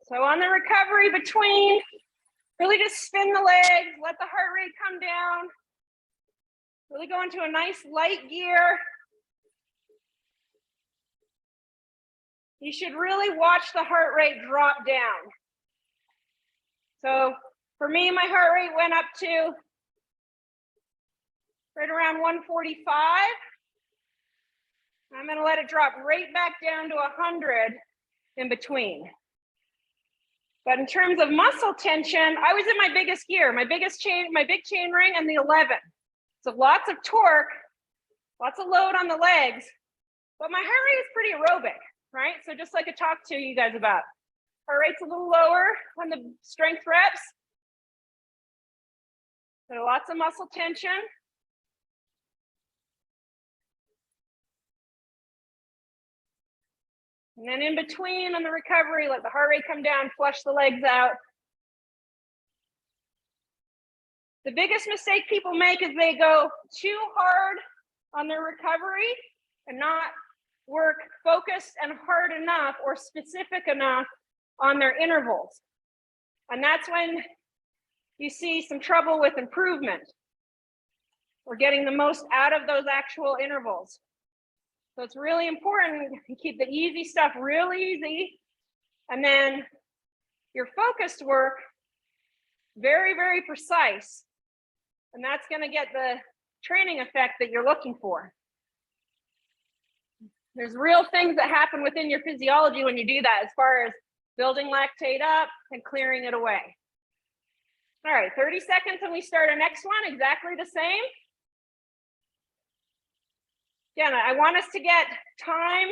So on the recovery between, really just spin the legs, let the heart rate come down. Really go into a nice light gear. You should really watch the heart rate drop down. So for me, my heart rate went up to right around 145. I'm going to let it drop right back down to 100 in between. But in terms of muscle tension, I was in my biggest gear, my big chain ring and the 11. So lots of torque, lots of load on the legs, but my heart rate is pretty aerobic, right? So just like I talked to you guys about, heart rate's a little lower on the strength reps. So lots of muscle tension. And then in between on the recovery, let the heart rate come down, flush the legs out. The biggest mistake people make is they go too hard on their recovery and not work focused and hard enough or specific enough on their intervals. And that's when you see some trouble with improvement or getting the most out of those actual intervals. So it's really important to keep the easy stuff real easy, and then your focused work very, very precise. And that's going to get the training effect that you're looking for. There's real things that happen within your physiology when you do that, as far as building lactate up and clearing it away. All right, 30 seconds and we start our next one, exactly the same. Again, I want us to get time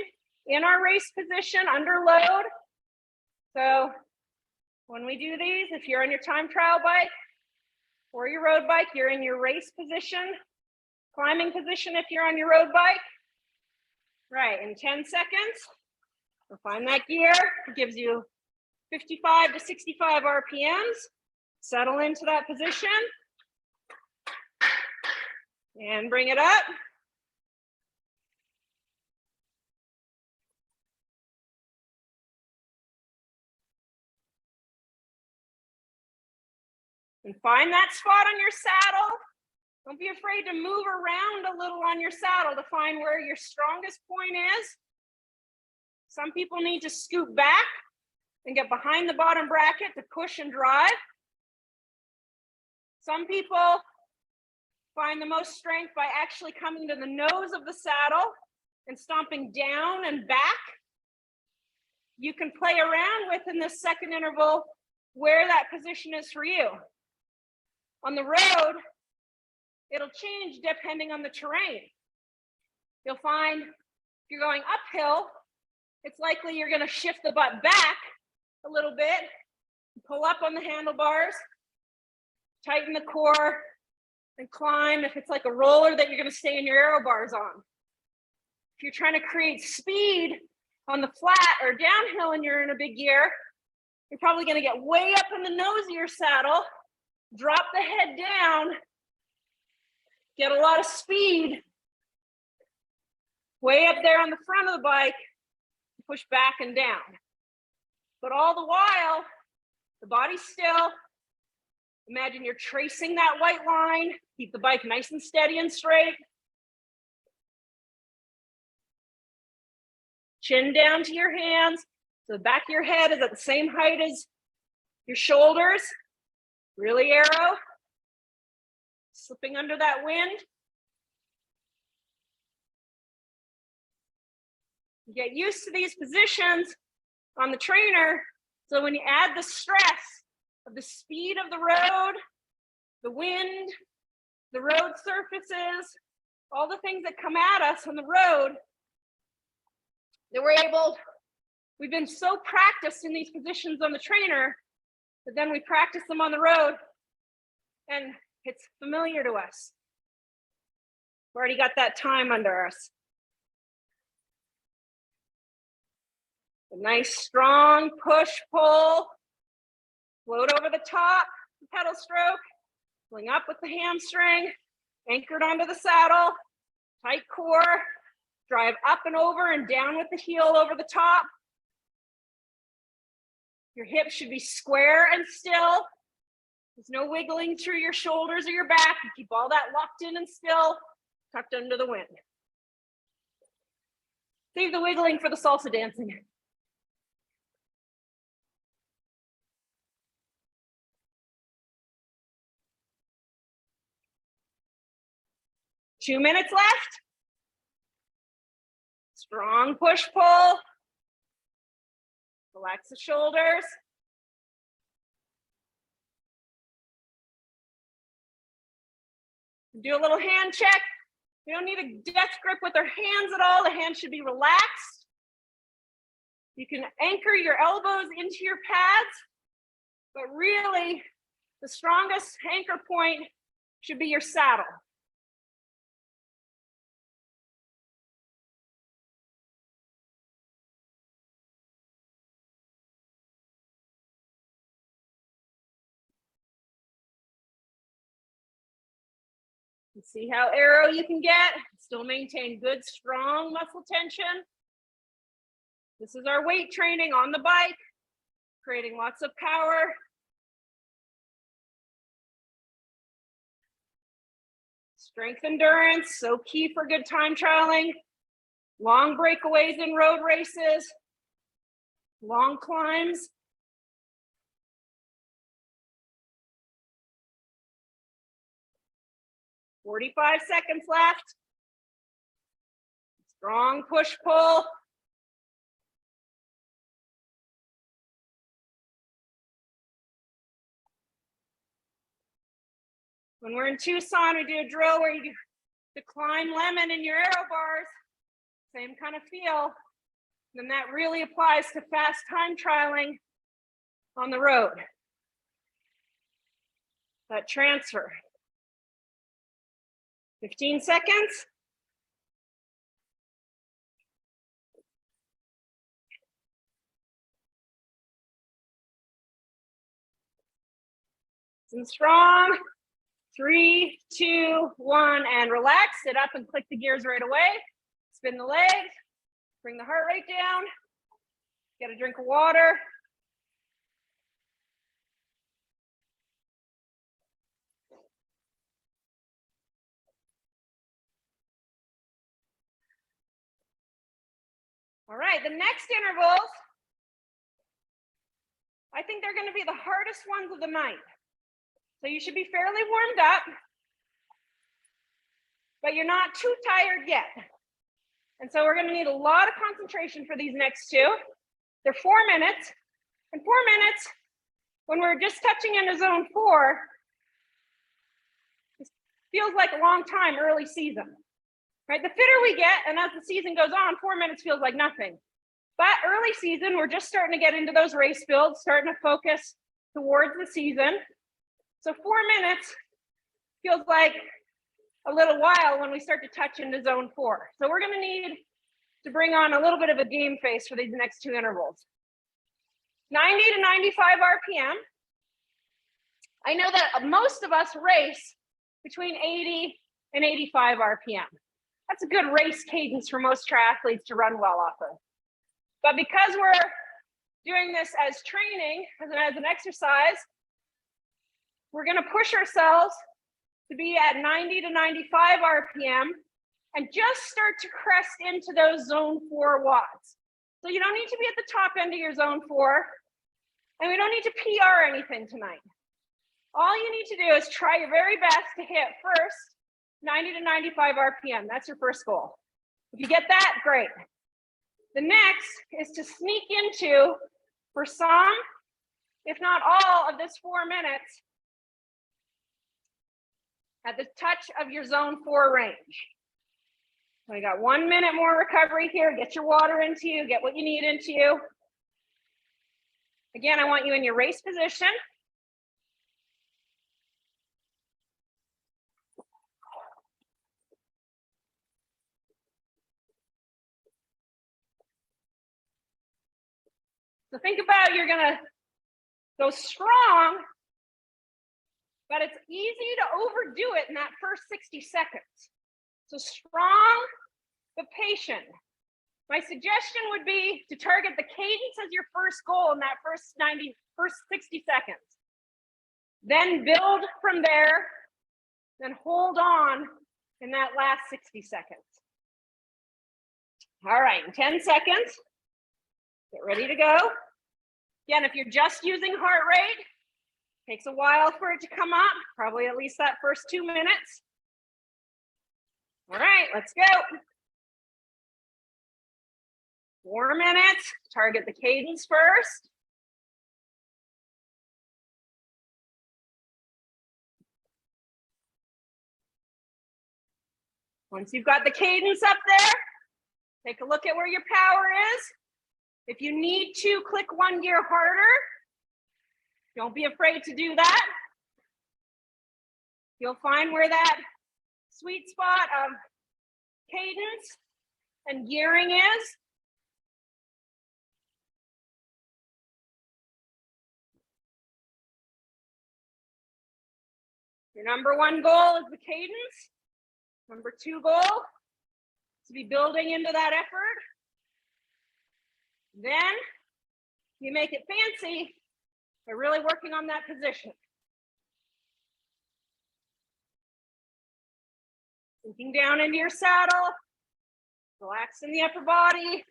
in our race position under load. So when we do these, if you're on your time trial bike or your road bike, you're in your race position, climbing position if you're on your road bike. Right, in 10 seconds, we'll find that gear. It gives you 55 to 65 RPMs. Settle into that position and bring it up. And find that spot on your saddle. Don't be afraid to move around a little on your saddle to find where your strongest point is. Some people need to scoot back and get behind the bottom bracket to push and drive. Some people find the most strength by actually coming to the nose of the saddle and stomping down and back. You can play around with in this second interval where that position is for you. On the road, it'll change depending on the terrain. You'll find if you're going uphill, it's likely you're going to shift the butt back a little bit, pull up on the handlebars, tighten the core, and climb. If it's like a roller, that you're going to stay in your aero bars on. If you're trying to create speed on the flat or downhill and you're in a big gear, you're probably going to get way up in the nose of your saddle, drop the head down, get a lot of speed way up there on the front of the bike, push back and down. But all the while, the body's still. Imagine you're tracing that white line. Keep the bike nice and steady and straight. Chin down to your hands. So the back of your head is at the same height as your shoulders. Really arrow. Slipping under that wind. Get used to these positions on the trainer. So when you add the stress of the speed of the road, the wind, the road surfaces, all the things that come at us on the road, that we've been so practiced in these positions on the trainer that then we practice them on the road and it's familiar to us. We've already got that time under us. A nice strong push, pull, float over the top, pedal stroke, pulling up with the hamstring, anchored onto the saddle, tight core, drive up and over and down with the heel over the top. Your hips should be square and still. There's no wiggling through your shoulders or your back. You keep all that locked in and still, tucked under the wind. Save the wiggling for the salsa dancing. Two minutes left. Strong push-pull. Relax the shoulders. Do a little hand check. We don't need a death grip with our hands at all. The hands should be relaxed. You can anchor your elbows into your pads, but really the strongest anchor point should be your saddle. And see how arrow you can get. Still maintain good, strong muscle tension. This is our weight training on the bike, creating lots of power. Strength endurance, so key for good time trialing. Long breakaways in road races, long climbs. "45 seconds left. Strong push-pull. When we're in Tucson, we do a drill where you climb lemon in your aero bars. Same kind of feel. And that really applies to fast time trialing on the road. That transfer. 15 seconds. And strong. 3, 2, 1, and relax. Sit up and click the gears right away. Spin the legs. Bring the heart rate down. Get a drink of water. All right, the next intervals, I think they're going to be the hardest ones of the night. So you should be fairly warmed up, but you're not too tired yet. And so we're going to need a lot of concentration for these next two. They're 4 minutes. And 4 minutes, when we're just touching into zone 4, it feels like a long time early season, right? The fitter we get, and as the season goes on, 4 minutes feels like nothing. But early season, we're just starting to get into those race builds, starting to focus towards the season. So 4 minutes feels like a little while when we start to touch into zone 4. So we're going to need to bring on a little bit of a game face for these next two intervals. 90 to 95 RPM. I know that most of us race between 80 and 85 RPM. That's a good race cadence for most triathletes to run well off of. But because we're doing this as training, as an exercise, we're going to push ourselves to be at 90 to 95 RPM and just start to crest into those zone 4 watts. So you don't need to be at the top end of your zone 4, and we don't need to PR anything tonight. All you need to do is try your very best to hit first 90 to 95 RPM. That's your first goal. If you get that, great. The next is to sneak into, for some, if not all of this 4 minutes, at the touch of your zone 4 range. So you got 1 minute more recovery here. Get your water into you, get what you need into you. Again, I want you in your race position. So think about, you're gonna go strong, but it's easy to overdo it in that first 60 seconds. So strong, but patient. My suggestion would be to target the cadence as your first goal in that first 60 seconds. Then build from there, then hold on in that last 60 seconds. All right, in 10 seconds, get ready to go. Again, if you're just using heart rate, takes a while for it to come up, probably at least that first 2 minutes. All right, let's go. 4 minutes, target the cadence first. Once you've got the cadence up there, take a look at where your power is. If you need to click one gear harder, don't be afraid to do that. You'll find where that sweet spot of cadence and gearing is. Your number one goal is the cadence. Number two goal is to be building into that effort. Then you make it fancy by really working on that position. Sinking down into your saddle, relaxing the upper body.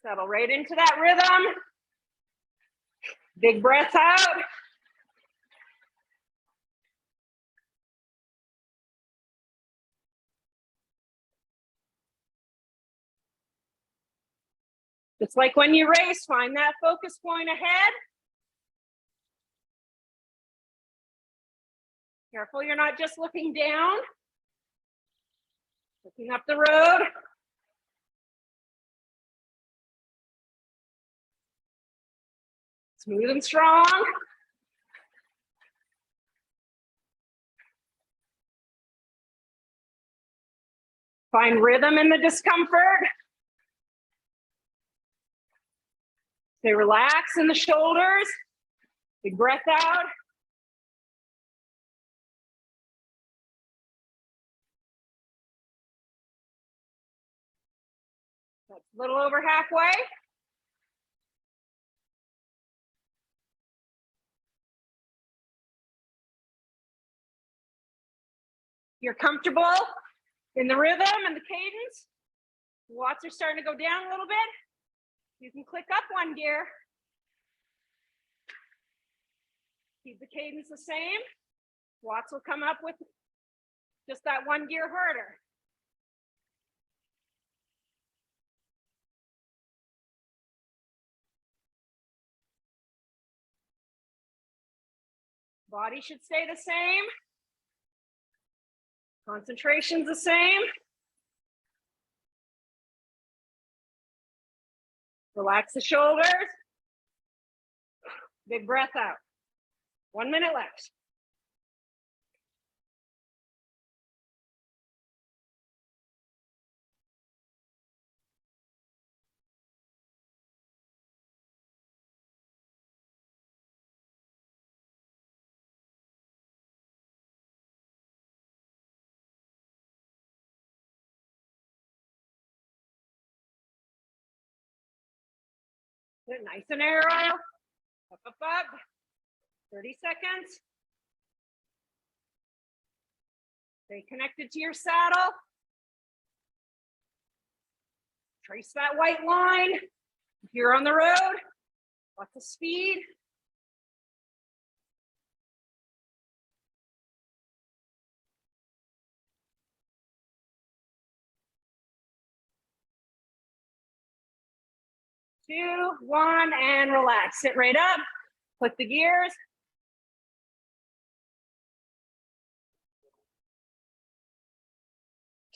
Settle right into that rhythm. Big breath out. Just like when you race, find that focus point ahead. Careful you're not just looking down, looking up the road. Smooth and strong. Find rhythm in the discomfort. Stay relaxed in the shoulders. Big breath out. That's a little over halfway. You're comfortable in the rhythm and the cadence. The watts are starting to go down a little bit. You can click up one gear. Keep the cadence the same. Watts will come up with just that one gear harder. Body should stay the same. Concentration's the same. Relax the shoulders. Big breath out. 1 minute left. Good, nice and arrow. Up, up, up. 30 seconds. Stay connected to your saddle. Trace that white line. If you're on the road, lots of speed. Two, one, and relax. Sit right up. Click the gears.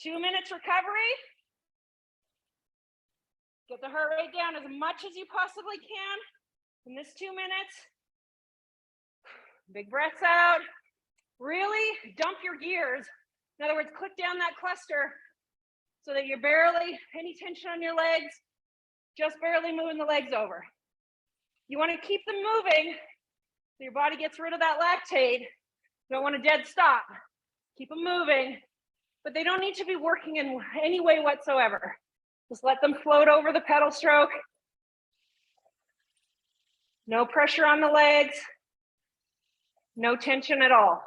Two minutes recovery. Get the heart rate down as much as you possibly can in this 2 minutes. Big breaths out. Really dump your gears. In other words, click down that cluster so that you're barely, any tension on your legs, just barely moving the legs over. You want to keep them moving So your body gets rid of that lactate. You don't want a dead stop. Keep them moving, but they don't need to be working in any way whatsoever. Just let them float over the pedal stroke. No pressure on the legs. No tension at all.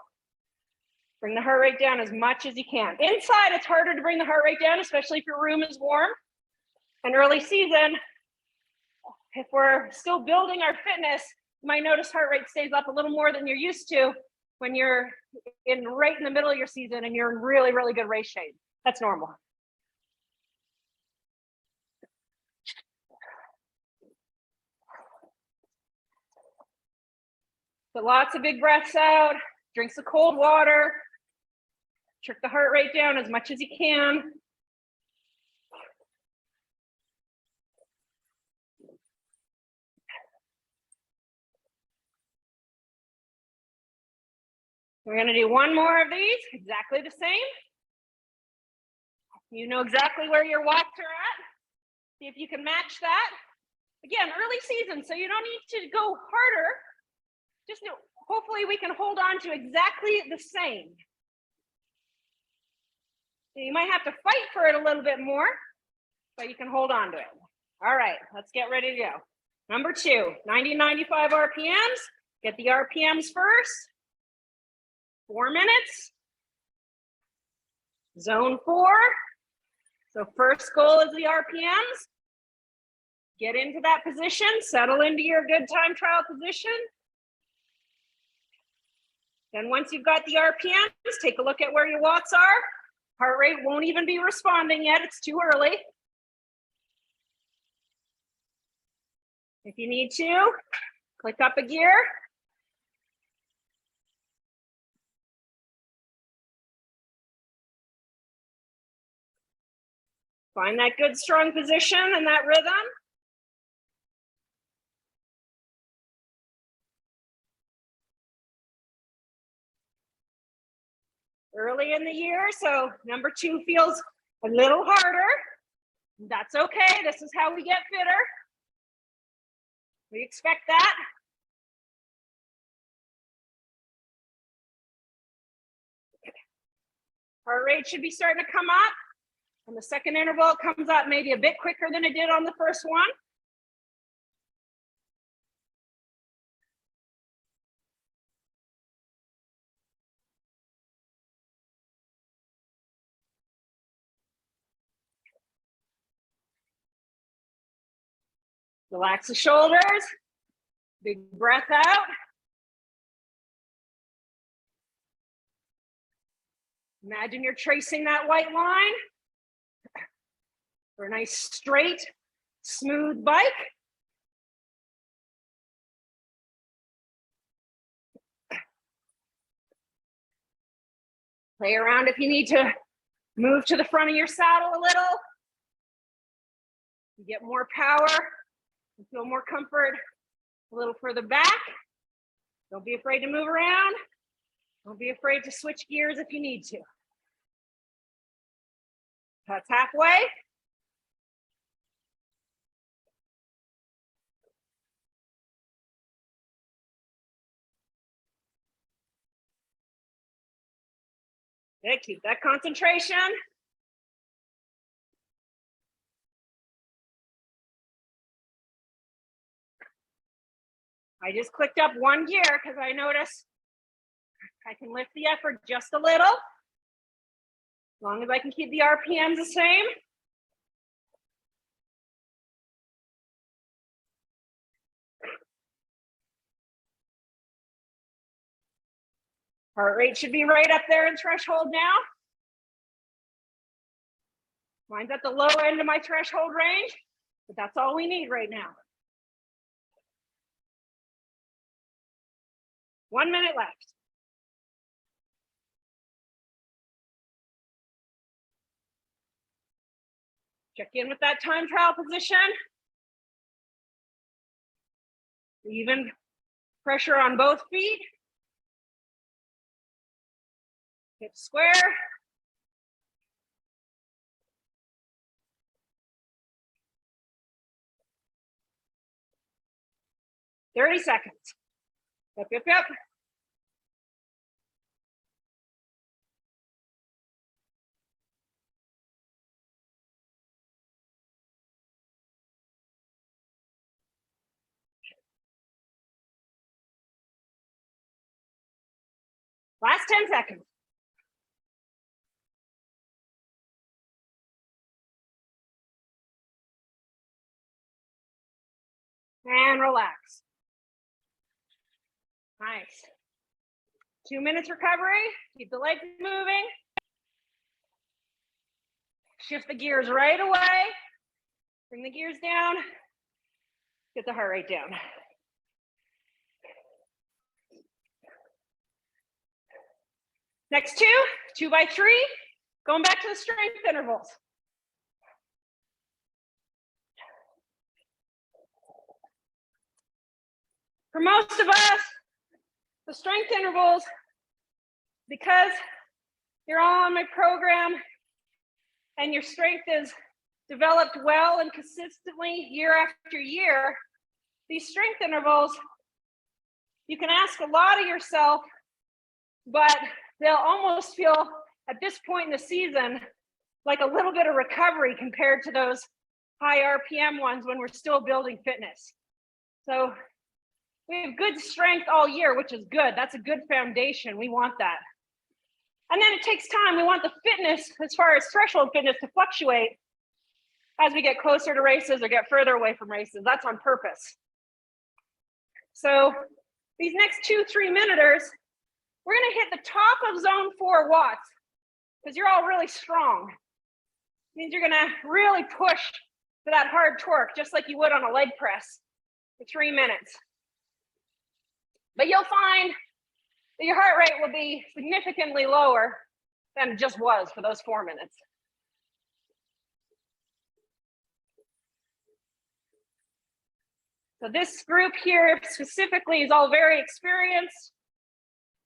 Bring the heart rate down as much as you can. Inside, it's harder to bring the heart rate down, especially if your room is warm. And early season, if we're still building our fitness, you might notice heart rate stays up a little more than you're used to when you're right in the middle of your season and you're in really, really good race shape. That's normal. So lots of big breaths out, drink some cold water, trick the heart rate down as much as you can. We're going to do one more of these, exactly the same. You know exactly where your watts are at. See if you can match that. Again, early season, so you don't need to go harder. Just hopefully we can hold on to exactly the same. So you might have to fight for it a little bit more, but you can hold on to it. All right, let's get ready to go. Number 2, 90-95 RPMs. Get the RPMs first. 4 minutes. Zone 4. So first goal is the RPMs. Get into that position, settle into your good time trial position. Then once you've got the RPMs, take a look at where your watts are. Heart rate won't even be responding yet, it's too early. If you need to, click up a gear. Find that good strong position and that rhythm. Early in the year, so number 2 feels a little harder. That's okay, this is how we get fitter. We expect that. Heart rate should be starting to come up. And the second interval comes up maybe a bit quicker than it did on the first one. Relax the shoulders. Big breath out. Imagine you're tracing that white line for a nice straight, smooth bike. Play around if you need to move to the front of your saddle a little. You get more power, you feel more comfort a little further back. Don't be afraid to move around. Don't be afraid to switch gears if you need to. That's halfway. Okay, keep that concentration. I just clicked up one gear because I noticed I can lift the effort just a little. As long as I can keep the RPMs the same. Heart rate should be right up there in threshold now. Mine's at the low end of my threshold range, but that's all we need right now. 1 minute left. Check in with that time trial position. Even pressure on both feet. Hips square. "30 seconds. Yep, yep, yep. Last 10 seconds. And relax. Nice. 2 minutes recovery. Keep the legs moving. Shift the gears right away. Bring the gears down. Get the heart rate down. Next 2 by 3. Going back to the strength intervals. For most of us, the strength intervals, because you're all on my program and your strength is developed well and consistently year after year, these strength intervals, you can ask a lot of yourself, but they'll almost feel at this point in the season like a little bit of recovery compared to those high RPM ones when we're still building fitness. So we have good strength all year, which is good. That's a good foundation. We want that. And then it takes time. We want the fitness, as far as threshold fitness, to fluctuate as we get closer to races or get further away from races. That's on purpose. So these next 2-3 minuters, we're going to hit the top of zone 4 watts because you're all really strong. It means you're going to really push for that hard torque, just like you would on a leg press for 3 minutes. But you'll find that your heart rate will be significantly lower than it just was for those 4 minutes. So this group here specifically is all very experienced.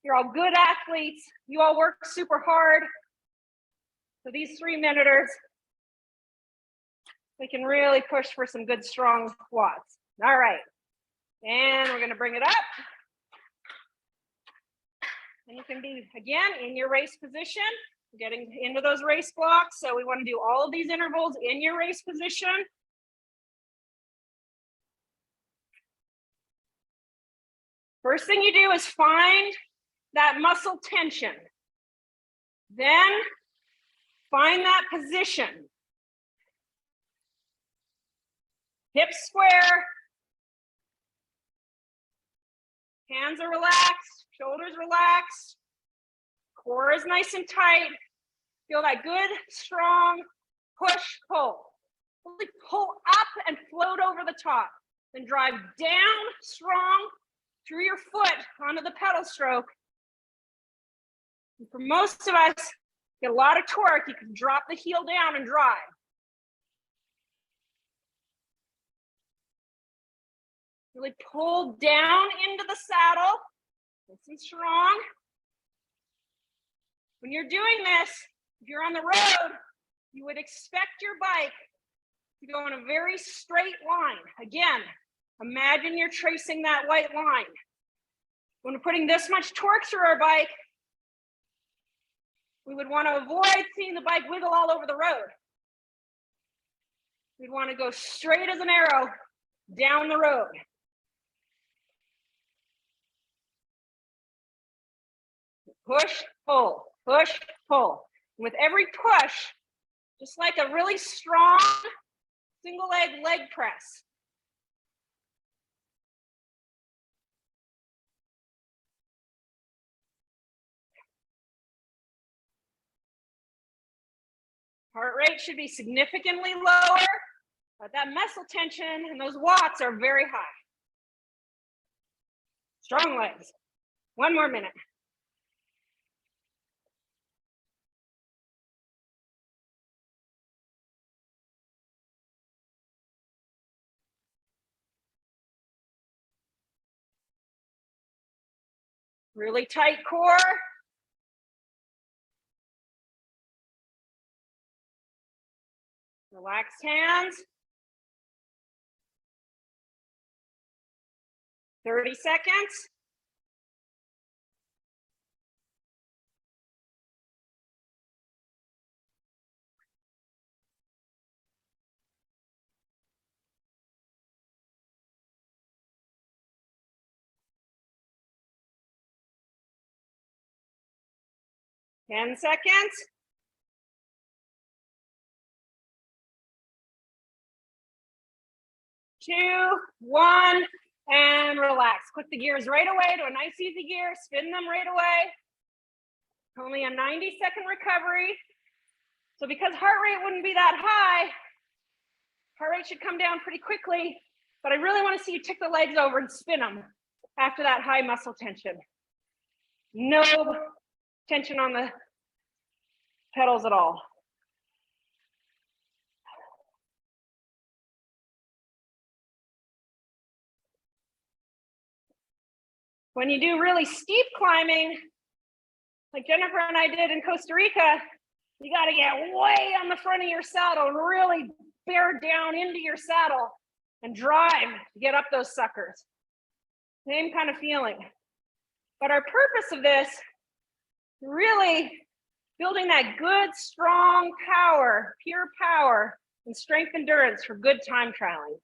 You're all good athletes. You all work super hard. So these 3 minuters, we can really push for some good strong watts. All right, and we're gonna bring it up. And you can be, again, in your race position, getting into those race blocks. So we want to do all of these intervals in your race position. First thing you do is find that muscle tension. Then find that position. Hips square. Hands are relaxed, shoulders relaxed, core is nice and tight. Feel that good, strong push, pull. Really pull up and float over the top. Then drive down strong through your foot onto the pedal stroke. And for most of us, get a lot of torque. You can drop the heel down and drive. Really pull down into the saddle, nice and strong. When you're doing this, if you're on the road, you would expect your bike to go in a very straight line. Again, imagine you're tracing that white line. When we're putting this much torque through our bike, we would want to avoid seeing the bike wiggle all over the road. We'd want to go straight as an arrow down the road. Push, pull, push, pull. And with every push, just like a really strong single leg press. Heart rate should be significantly lower, but that muscle tension and those watts are very high. Strong legs. 1 more minute. Really tight core. Relaxed hands. 30 seconds. 10 seconds. 2, 1, and relax. Click the gears right away to a nice easy gear. Spin them right away. Only a 90-second recovery. So because heart rate wouldn't be that high, heart rate should come down pretty quickly, but I really want to see you tick the legs over and spin them after that high muscle tension. No tension on the pedals at all. When you do really steep climbing, like Jennifer and I did in Costa Rica, you got to get way on the front of your saddle and really bear down into your saddle and drive to get up those suckers. Same kind of feeling. But our purpose of this, really building that good, strong power, pure power, and strength endurance for good time trialing.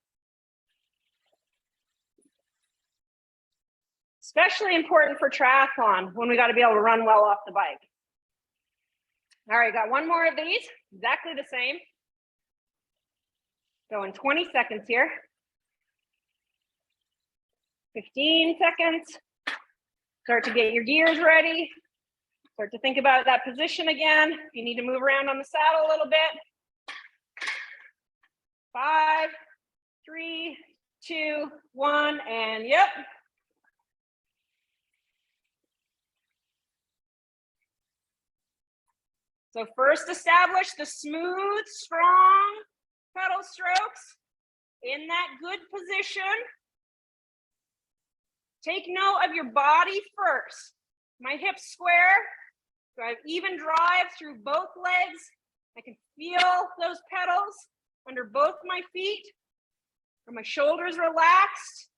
Especially important for triathlon when we got to be able to run well off the bike. All right, got one more of these, exactly the same. Go in 20 seconds here. 15 seconds. Start to get your gears ready. Start to think about that position again. If you need to move around on the saddle a little bit. 5, 3, 2, 1, and yep. So first establish the smooth, strong pedal strokes in that good position. Take note of your body first. My hips square, so I have even drive through both legs. I can feel those pedals under both my feet. Are my shoulders relaxed?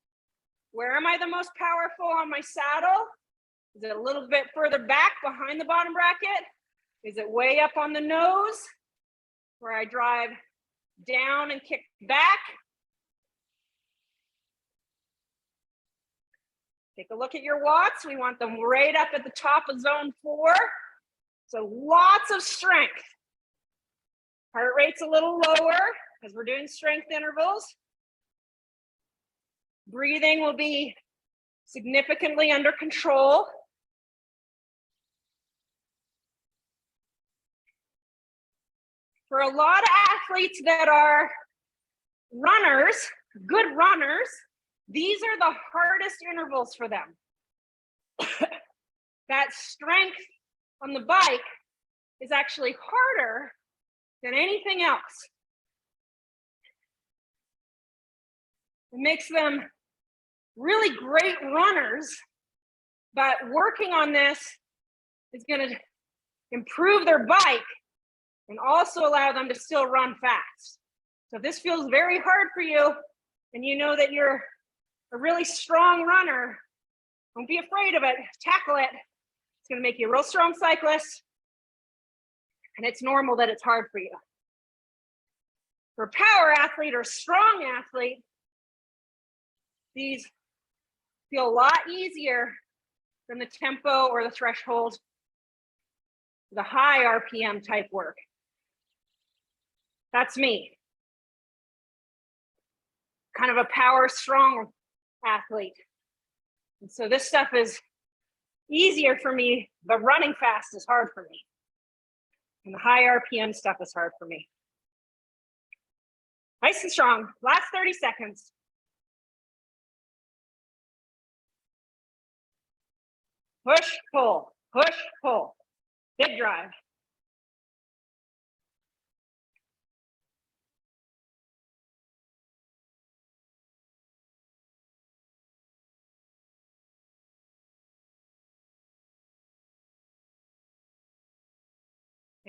Where am I the most powerful on my saddle? Is it a little bit further back behind the bottom bracket? Is it way up on the nose where I drive down and kick back? Take a look at your watts. We want them right up at the top of zone 4. So lots of strength. Heart rate's a little lower because we're doing strength intervals. Breathing will be significantly under control. For a lot of athletes that are runners, good runners, these are the hardest intervals for them. That strength on the bike is actually harder than anything else. It makes them really great runners, but working on this is going to improve their bike and also allow them to still run fast. So if this feels very hard for you and you know that you're a really strong runner, don't be afraid of it, tackle it. It's gonna make you a real strong cyclist, and it's normal that it's hard for you. For a power athlete or strong athlete, these feel a lot easier than the tempo or the threshold, the high RPM type work. That's me. Kind of a power strong athlete. And so this stuff is easier for me, but running fast is hard for me. And the high RPM stuff is hard for me. Nice and strong. Last 30 seconds. Push, pull, push, pull. Big drive.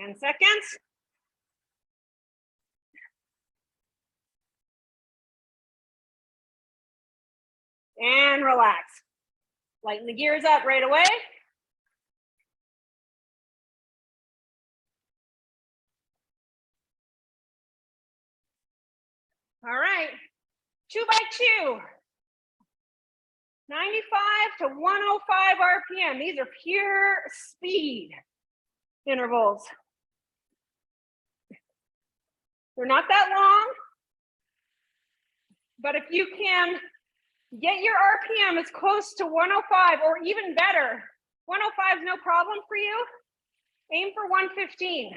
Ten seconds. And relax. Lighten the gears up right away. All right, 2 by 2. 95 to 105 RPM. These are pure speed. intervals. They're not that long, but if you can get your RPM as close to 105 or even better, 105 is no problem for you, aim for 115.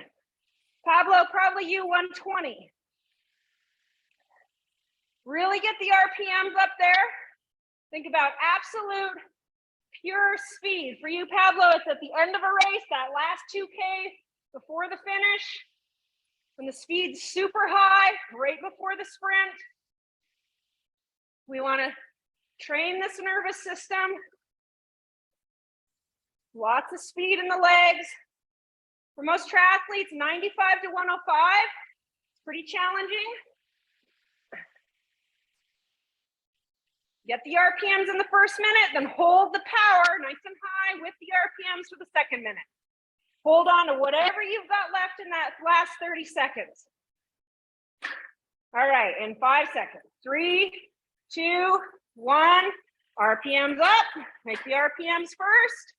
Pablo, probably you 120. Really get the RPMs up there. Think about absolute pure speed. For you, Pablo, it's at the end of a race, that last 2K before the finish, when the speed's super high, right before the sprint. We want to train this nervous system. Lots of speed in the legs. For most triathletes, 95 to 105, it's pretty challenging. Get the RPMs in the first minute, then hold the power nice and high with the RPMs for the second minute. Hold on to whatever you've got left in that last 30 seconds. All right, in 5 seconds. 3, 2, 1. RPMs up. Make the RPMs first.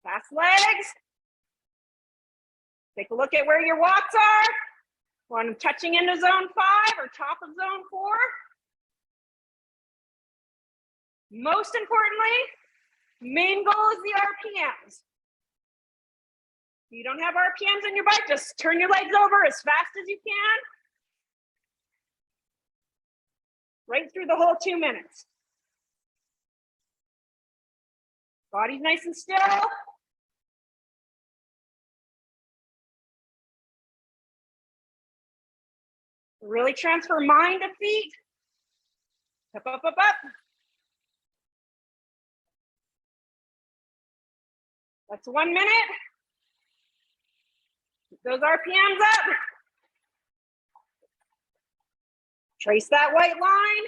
Fast legs. Take a look at where your watts are. One touching into zone 5 or top of zone 4. Most importantly, main goal is the RPMs. If you don't have RPMs on your bike, just turn your legs over as fast as you can. Right through the whole 2 minutes. Body's nice and still. Really transfer mind to feet. Up, up, up, up. That's 1 minute. Keep those RPMs up. Trace that white line.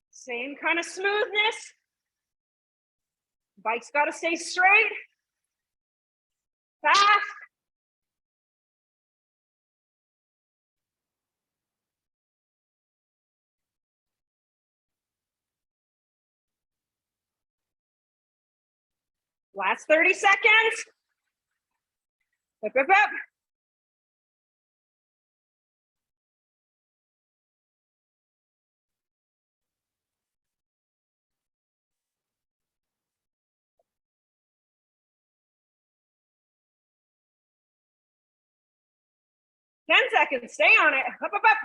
Same kind of smoothness. Bike's got to stay straight. Fast. Last 30 seconds. Up, up, up. Ten seconds. Stay on it. Up, up, up.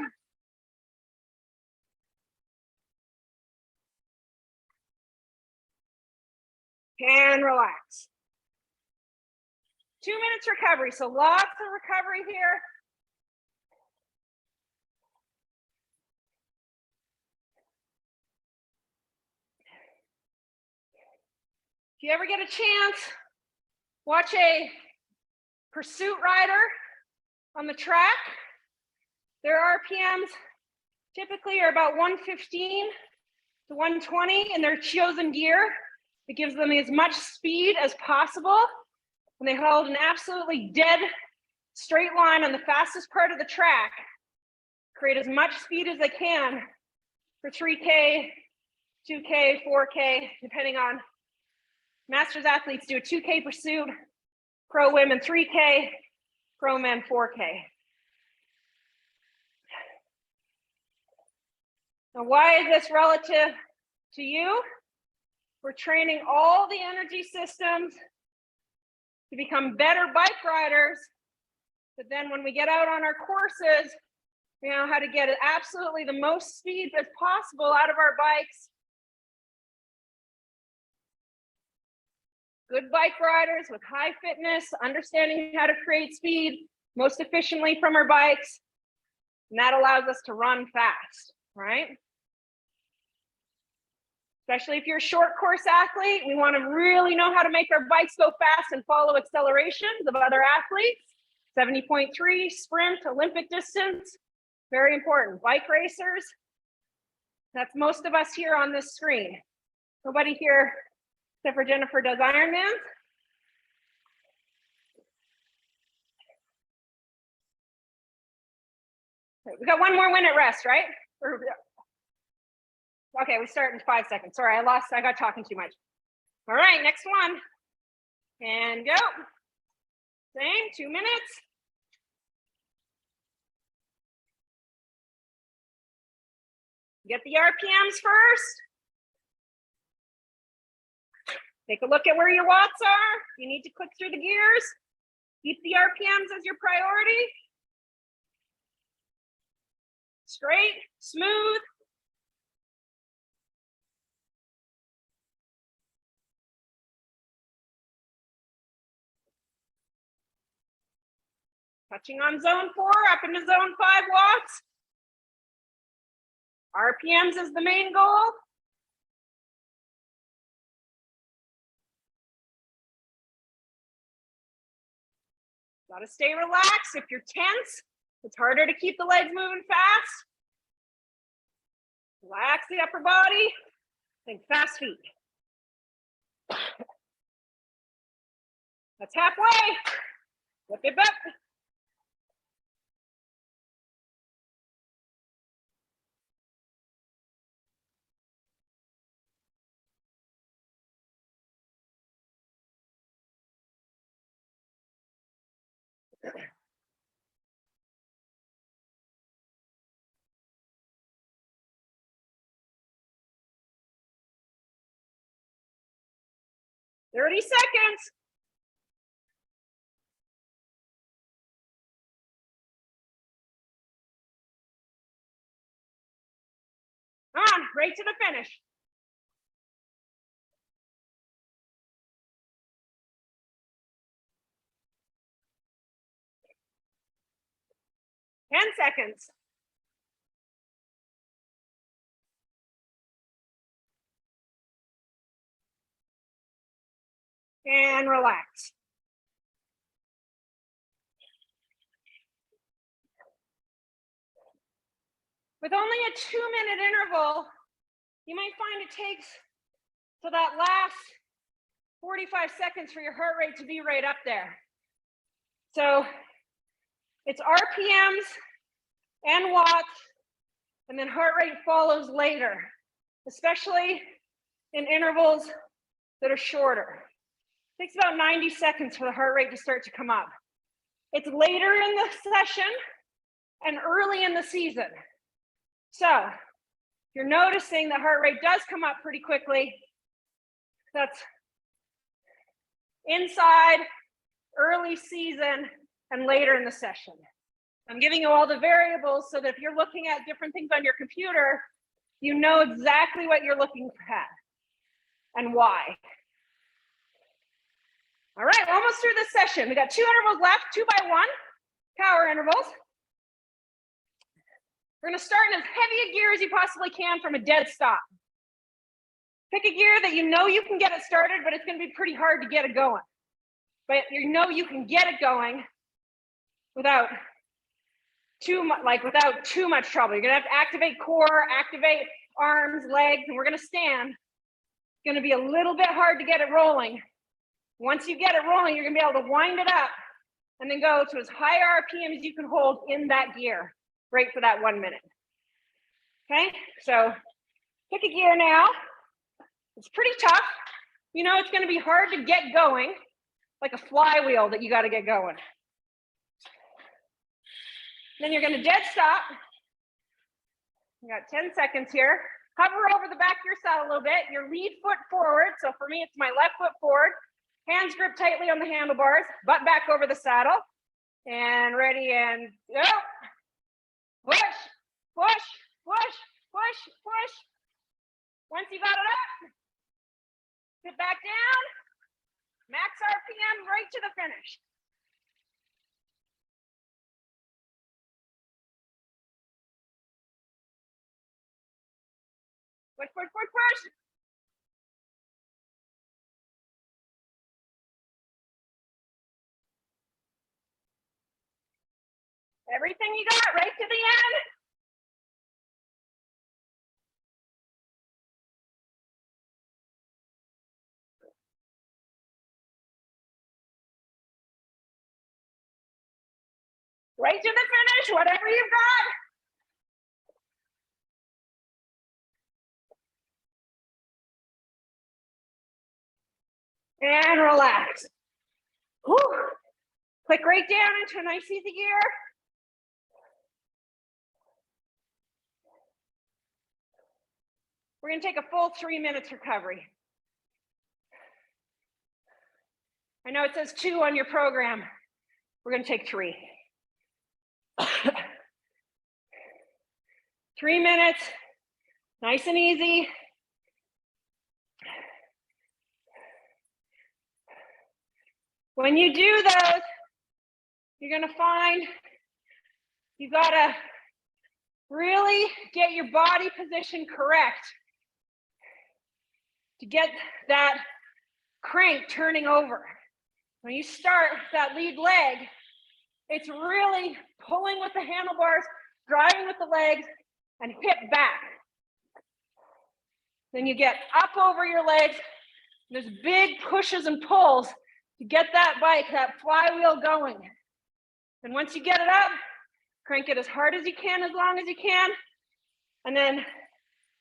And relax. 2 minutes recovery, so lots of recovery here. If you ever get a chance, watch a pursuit rider on the track. Their RPMs typically are about 115 to 120 in their chosen gear. It gives them as much speed as possible. And they hold an absolutely dead straight line on the fastest part of the track. Create as much speed as they can for 3K, 2K, 4K, depending on. Masters athletes do a 2K pursuit, pro women 3K, pro men 4K. Now, why is this relative to you? We're training all the energy systems to become better bike riders, but then when we get out on our courses, we know how to get absolutely the most speed as possible out of our bikes. Good bike riders with high fitness, understanding how to create speed most efficiently from our bikes, and that allows us to run fast, right? Especially if you're a short course athlete, we want to really know how to make our bikes go fast and follow accelerations of other athletes. 70.3 sprint, Olympic distance, very important. Bike racers, that's most of us here on this screen. Nobody here except for Jennifer does Ironman. We got one more minute rest, right? Okay, we start in 5 seconds. Sorry, I got talking too much. All right, next one. And go. Same, 2 minutes. Get the RPMs first. Take a look at where your watts are. You need to click through the gears. Keep the RPMs as your priority. Straight, smooth. Touching on zone 4, up into zone 5 watts. RPMs is the main goal. Got to stay relaxed. If you're tense, it's harder to keep the legs moving fast. Relax the upper body. Think fast feet. That's halfway. Whip it up. "30 seconds. On, right to the finish. "10 seconds. And relax. With only a 2-minute interval, you might find it takes to that last 45 seconds for your heart rate to be right up there. So it's RPMs and watts, and then heart rate follows later, especially in intervals that are shorter. It takes about 90 seconds for the heart rate to start to come up. It's later in the session and early in the season. So if you're noticing the heart rate does come up pretty quickly, that's inside, early season, and later in the session. I'm giving you all the variables so that if you're looking at different things on your computer, you know exactly what you're looking at and why. All right, we're almost through this session. We got 2 intervals left, 2 by 1, power intervals. We're gonna start in as heavy a gear as you possibly can from a dead stop. Pick a gear that you know you can get it started, but it's gonna be pretty hard to get it going. But you know you can get it going without too much trouble. You're gonna have to activate core, activate arms, legs, and we're gonna stand. It's gonna be a little bit hard to get it rolling. Once you get it rolling, you're gonna be able to wind it up and then go to as high RPM as you can hold in that gear, right for that 1 minute. Okay, so pick a gear now. It's pretty tough. You know, it's gonna be hard to get going, like a flywheel that you gotta get going. Then you're gonna dead stop. You got 10 seconds here. Hover over the back of your saddle a little bit. Your lead foot forward. So for me, it's my left foot forward. Hands grip tightly on the handlebars, butt back over the saddle. And ready and go. Push, push, push, push, push. Once you got it up, sit back down. Max RPM right to the finish. Push, push, push, push. Everything you got right to the end. Right to the finish, whatever you've got. And relax. Whew. Click right down into a nice easy gear. We're gonna take a full 3 minutes recovery. I know it says 2 on your program. We're gonna take 3. 3 minutes, nice and easy. When you do those, you're gonna find you gotta really get your body position correct to get that crank turning over. When you start that lead leg, it's really pulling with the handlebars, driving with the legs, and hip back. Then you get up over your legs. There's big pushes and pulls to get that bike, that flywheel going. And once you get it up, crank it as hard as you can, as long as you can. And then,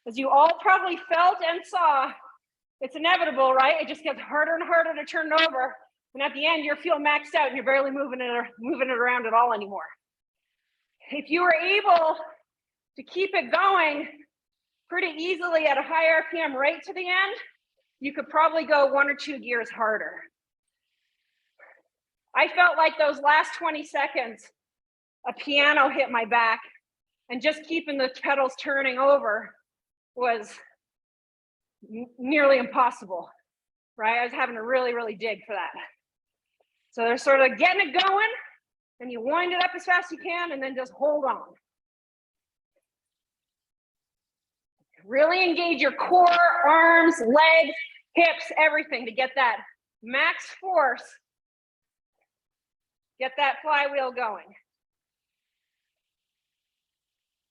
as you all probably felt and saw, it's inevitable, right? It just gets harder and harder to turn it over. And at the end, you feel maxed out and you're barely moving it around at all anymore. If you were able to keep it going pretty easily at a high RPM right to the end, you could probably go 1 or 2 gears harder. I felt like those last 20 seconds, a piano hit my back, and just keeping the pedals turning over was nearly impossible, right? I was having to really, really dig for that. So they're sort of getting it going, and you wind it up as fast as you can, and then just hold on. Really engage your core, arms, legs, hips, everything to get that max force, get that flywheel going.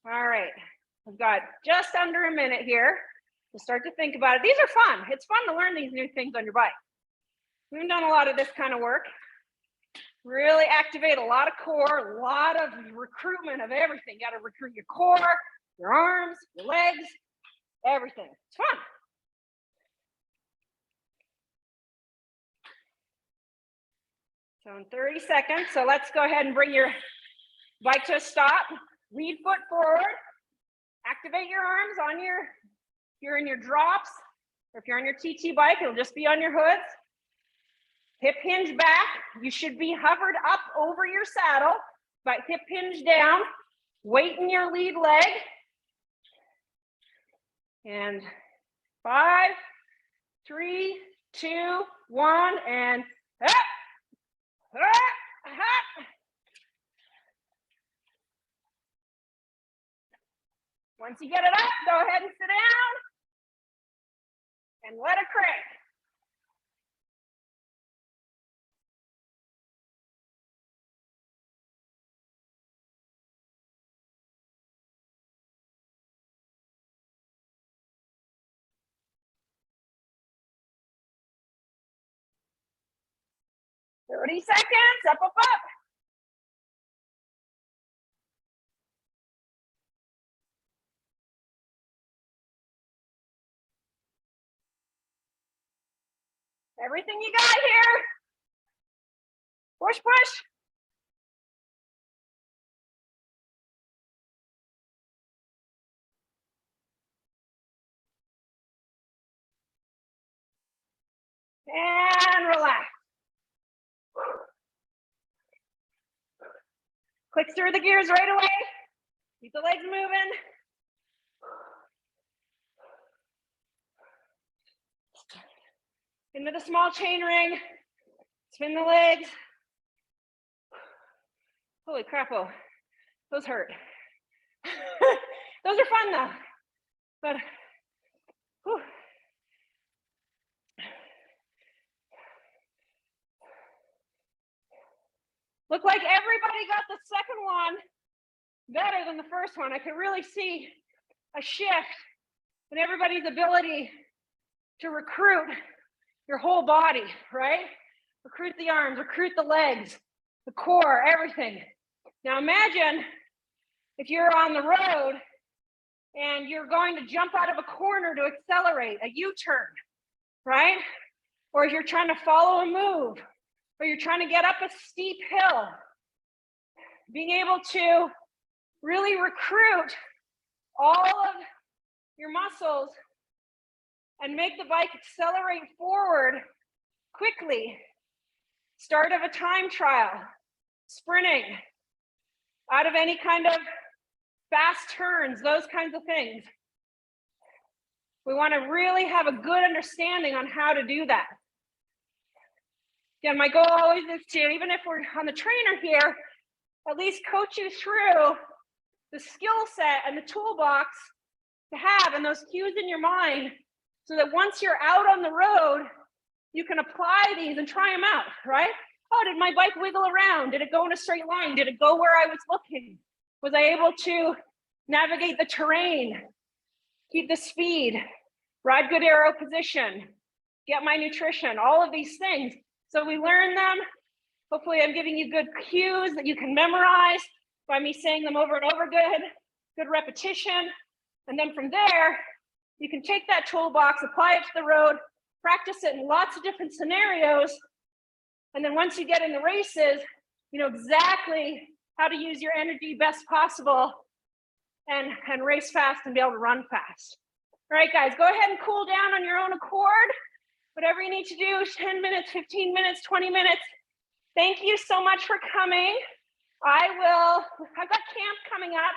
All right, we've got just under a minute here to start to think about it. These are fun. It's fun to learn these new things on your bike. We've done a lot of this kind of work. Really activate a lot of core, a lot of recruitment of everything. Got to recruit your core, your arms, your legs, everything. It's fun. So in 30 seconds, so let's go ahead and bring your bike to a stop. Lead foot forward. Activate your arms on your, if you're in your drops, or if you're on your TT bike, it'll just be on your hoods. Hip hinge back. You should be hovered up over your saddle, but hip hinge down. Weight in your lead leg. And 5, 3, 2, 1, and up, up, up. Once you get it up, go ahead and sit down and let it crank. Thirty seconds, up, up, up. Everything you got here. Push, push. And relax. Click through the gears right away. Keep the legs moving. Into the small chain ring. Spin the legs. Holy crap-o, those hurt. Those are fun though, but whew. Looked like everybody got the second one better than the first one. I could really see a shift in everybody's ability to recruit your whole body, right? Recruit the arms, recruit the legs, the core, everything. Now imagine if you're on the road and you're going to jump out of a corner to accelerate, a U-turn, right? or if you're trying to follow a move, or you're trying to get up a steep hill, being able to really recruit all of your muscles and make the bike accelerate forward quickly. Start of a time trial, sprinting, out of any kind of fast turns, those kinds of things. We want to really have a good understanding on how to do that. Again, my goal always is to, even if we're on the trainer here, at least coach you through the skill set and the toolbox to have and those cues in your mind so that once you're out on the road, you can apply these and try them out, right? Oh, did my bike wiggle around? Did it go in a straight line? Did it go where I was looking? Was I able to navigate the terrain, keep the speed, ride good aero position, get my nutrition, all of these things. So we learn them. Hopefully I'm giving you good cues that you can memorize by me saying them over and over, good repetition. And then from there, you can take that toolbox, apply it to the road, practice it in lots of different scenarios. And then once you get in the races, you know exactly how to use your energy best possible and race fast and be able to run fast. All right, guys, go ahead and cool down on your own accord. Whatever you need to do, 10 minutes, 15 minutes, 20 minutes. Thank you so much for coming. I've got camp coming up.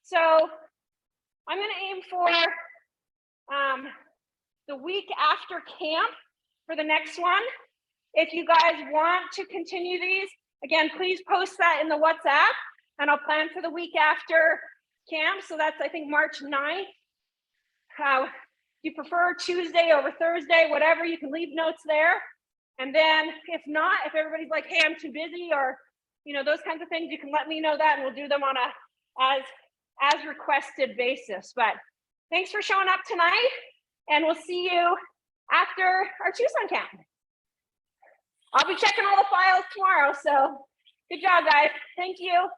So I'm gonna aim for the week after camp for the next one. If you guys want to continue these, again, please post that in the WhatsApp and I'll plan for the week after camp. So that's, I think, March 9th. If you prefer Tuesday over Thursday, whatever, you can leave notes there. And then if not, if everybody's like, hey, I'm too busy or, you know, those kinds of things, you can let me know that and we'll do them on a as requested basis. But thanks for showing up tonight and we'll see you after our Tucson camp. I'll be checking all the files tomorrow. So good job, guys. Thank you.